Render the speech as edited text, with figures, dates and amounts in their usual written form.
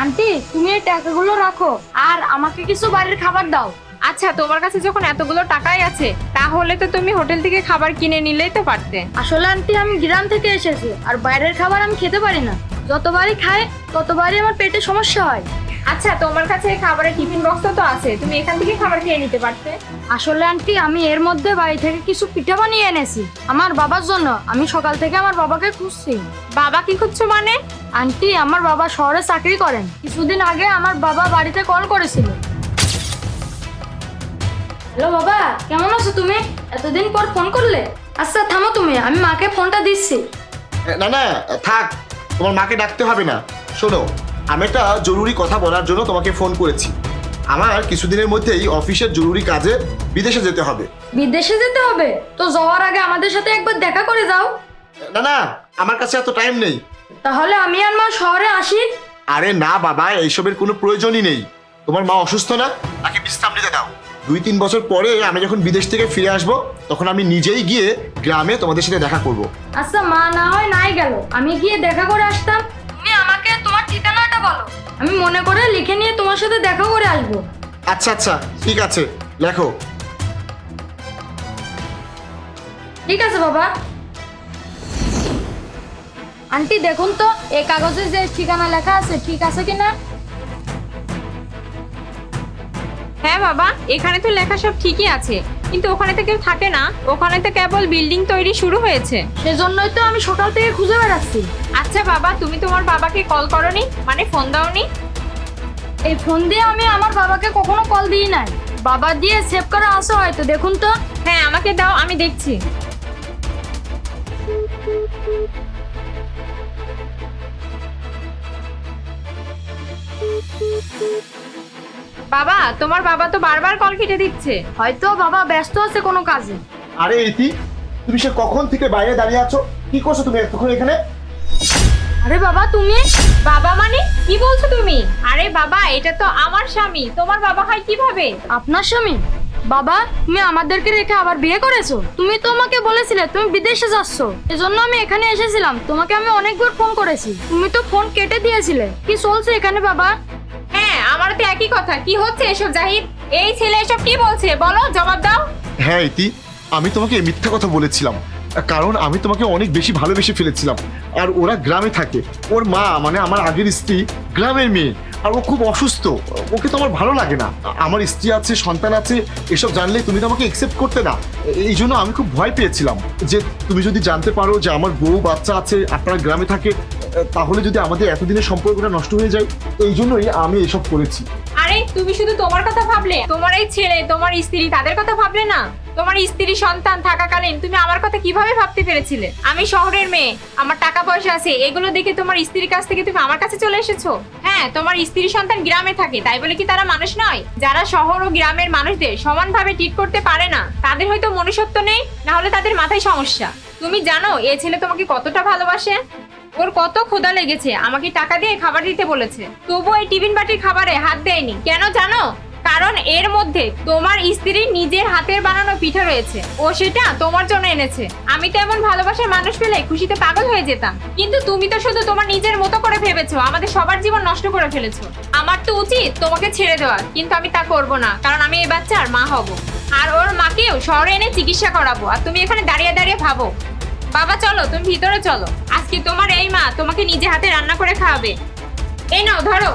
Aunty তুমি এই টাকাগুলো রাখো আর আমাকে কিছু বাড়ির খাবার দাও। আচ্ছা, তোমার কাছে যখন এতগুলো টাকাই আছে তাহলে তো তুমি হোটেল থেকে খাবার কিনে নিলেই তো পারতে। আসলে আন্টি আমি গ্রাম থেকে এসেছি আর বাইরের খাবার আমি খেতে পারি না। যতবারই খাই ততবারই আমার পেটে সমস্যা হয়। আচ্ছা, তোমার কাছে খাবারের টিফিন বক্স তো আছে, তুমি এখান থেকে খাবার খেয়ে নিতে পারতে। আসলে আন্টি আমি এর মধ্যে বাড়ি থেকে কিছু পিঠা বানিয়ে এনেছি আমার বাবার জন্য। আমি সকাল থেকে আমার বাবাকে খুঁজছি। বাবা কি খুঁজছো মানে? আন্টি আমার বাবা শহরে চাকরি করেন। কিছুদিন আগে আমার বাবা বাড়িতে কল করেছিল। হ্যালো বাবা, কেমন আছো তুমি? এতদিন পর ফোন করলে। আচ্ছা থামো তুমি, আমি মাকে ফোনটা দিচ্ছি। না না, থাক, তোমার মাকে ডাকতে হবে না। শোনো, আমি একটা জরুরি কথা বলার জন্য তোমাকে ফোন করেছি। আমার কিছুদিনের মধ্যেই অফিসের জরুরি কাজে বিদেশে যেতে হবে। বিদেশে যেতে হবে? তো যাওয়ার আগে আমাদের সাথে একবার দেখা করে যাও। না না, আমার কাছে এত টাইম নেই। তাহলে আমি আর মা শহরে আসি। আরে না বাবা, এইসবের কোনো প্রয়োজনই নেই। তোমার মা অসুস্থ না, তাকে বিশ্রাম নিতে দাও। 2-3 বছর পরে আমি যখন বিদেশ থেকে ফিরে আসবো তখন আমি নিজেই গিয়ে গ্রামে তোমাদের সাথে দেখা করব। আচ্ছা মা না হয় নাই গেল, আমি গিয়ে দেখা করে আসতাম। তুমি আমাকে তোমার ঠিকানাটা বলো, আমি মনে করে লিখে নিয়ে তোমার সাথে দেখা করে আসবো। আচ্ছা আচ্ছা, ঠিক আছে, লেখো। ঠিক আছে বাবা। আন্টি দেখুন তো এই কাগজে যে ঠিকানা লেখা আছে ঠিক আছে কিনা। হ্যাঁ বাবা, এখানে তো লেখা সব ঠিকই আছে, কিন্তু ওখানে তো কেউ থাকে না। ওখানে তো কেবল বিল্ডিং তৈরি শুরু হয়েছে। সেজন্যই তো আমি সকাল থেকে খুঁজে বেড়াচ্ছি। আচ্ছা বাবা, তুমি তোমার বাবাকে কল করোনি, মানে ফোন দাওনি? এই ফোন দিয়ে আমি আমার বাবাকে কখনো কল দিই নাই। বাবা দিয়ে সেভ করা আছে হয়তো, দেখুন তো। হ্যাঁ আমাকে দাও, আমি দেখছি। বাবা, তোমার বাবা তো বারবার কল কেটে দিচ্ছে। হয়তো বাবা ব্যস্ত আছে কোনো কাজে। আরে ইতি, তুমি সে কখন থেকে বাইরে দাঁড়িয়ে আছো? কি করছো তুমি এতক্ষণ এখানে? আরে বাবা তুমি। বাবা মানে কি বলছো তুমি? আরে বাবা, এটা তো আমার স্বামী, তোমার বাবা হয় কিভাবে? আপনার স্বামী? বাবা তুমি আমাদেরকে রেখে আবার বিয়ে করেছো? তুমি তো আমাকে বলেছিলে তুমি বিদেশে যাচ্ছ, এজন্য আমি এখানে এসেছিলাম। তোমাকে আমি অনেকবার ফোন করেছি, তুমি তো ফোন কেটে দিয়েছিলে। কি চলছে এখানে বাবা? হ্যাঁ, আমার তো একই কথা। কি হচ্ছে এসব জাহিদ? এই ছেলে এসব কি বলছে বলো, জবাব দাও। হ্যাঁ ইতি, আমি তোমাকে মিথ্যা কথা বলেছিলাম, কারণ আমি তোমাকে অনেক বেশি ভালোবেসে ফেলেছিলাম। আর ওরা গ্রামে থাকে, ওর মা মানে আমার আগের স্ত্রী গ্রামের মেয়ে, আর ও খুব অসুস্থ। ওকে তো আমার ভালো লাগে না। আমার স্ত্রী আছে, সন্তান আছে, এসব জানলে তুমি তো আমাকে একসেপ্ট করতে না। এই জন্য আমি খুব ভয় পেয়েছিলাম যে তুমি যদি জানতে পারো যে আমার বউ বাচ্চা আছে, আপনারা গ্রামে থাকে, তাহলে যদি আমাদের এতদিনের সম্পর্কটা নষ্ট হয়ে যায়। এই জন্যই আমি এসব করেছি। আরে তুমি শুধু তোমার কথা ভাবলে? তোমার এই ছেলে, তোমার স্ত্রী, তাদের কথা ভাবলে না? তোমার স্ত্রী সন্তান থাকাকালীন তুমি আমার কথা কিভাবে ভাবতে পেরেছিলে? আমি শহরের মেয়ে, আমার টাকা পয়সা আছে, এগুলো দেখে তোমার স্ত্রীর কাছ থেকে তুমি আমার কাছে চলে এসেছো। হ্যাঁ, তোমার স্ত্রী সন্তান গ্রামে থাকে, তাই বলে কি তারা মানুষ নয়? যারা শহর ও গ্রামের মানুষদের সমানভাবে ট্রিট করতে পারে না, তাদের হয়তো মনুষ্যত্ব নেই, না হলে তাদের মাথায় সমস্যা। তুমি জানো এই ছেলে তোমাকে কতটা ভালোবাসে? ওর কত ক্ষুধা লেগেছে, আমাকে টাকা দিয়ে খাবার দিতে বলেছে, তবু এই টিফিন বাটির খাবারে হাত দেয়নি। কেন জানো? কারণ এর মধ্যে তোমার স্ত্রীর নিজের হাতের বানানো পিঠা রয়েছে, ও সেটা তোমার জন্য এনেছে। আমি তো এমন ভালোবাসার মানুষ পেলে খুশিতে পাগল হয়ে যেতাম, কিন্তু তুমি তো শুধু তোমার নিজের মতো করে ভেবেছো, আমাদের সবার জীবন নষ্ট করে ফেলেছো। আমার তো উচিত তোমাকে ছেড়ে দেওয়ার, কিন্তু আমি তা করব না, কারণ আমি এই বাচ্চার মা হব, আর ওর মাকেও শহরে এনে চিকিৎসা করাবো, আর তুমি এখানে দাঁড়িয়ে দাঁড়িয়ে ভাবো। বাবা চলো, তুমি ভিতরে চলো। আজকে তোমার এই মা তোমাকে নিজে হাতে রান্না করে খাওয়াবে। এই নাও ধরো।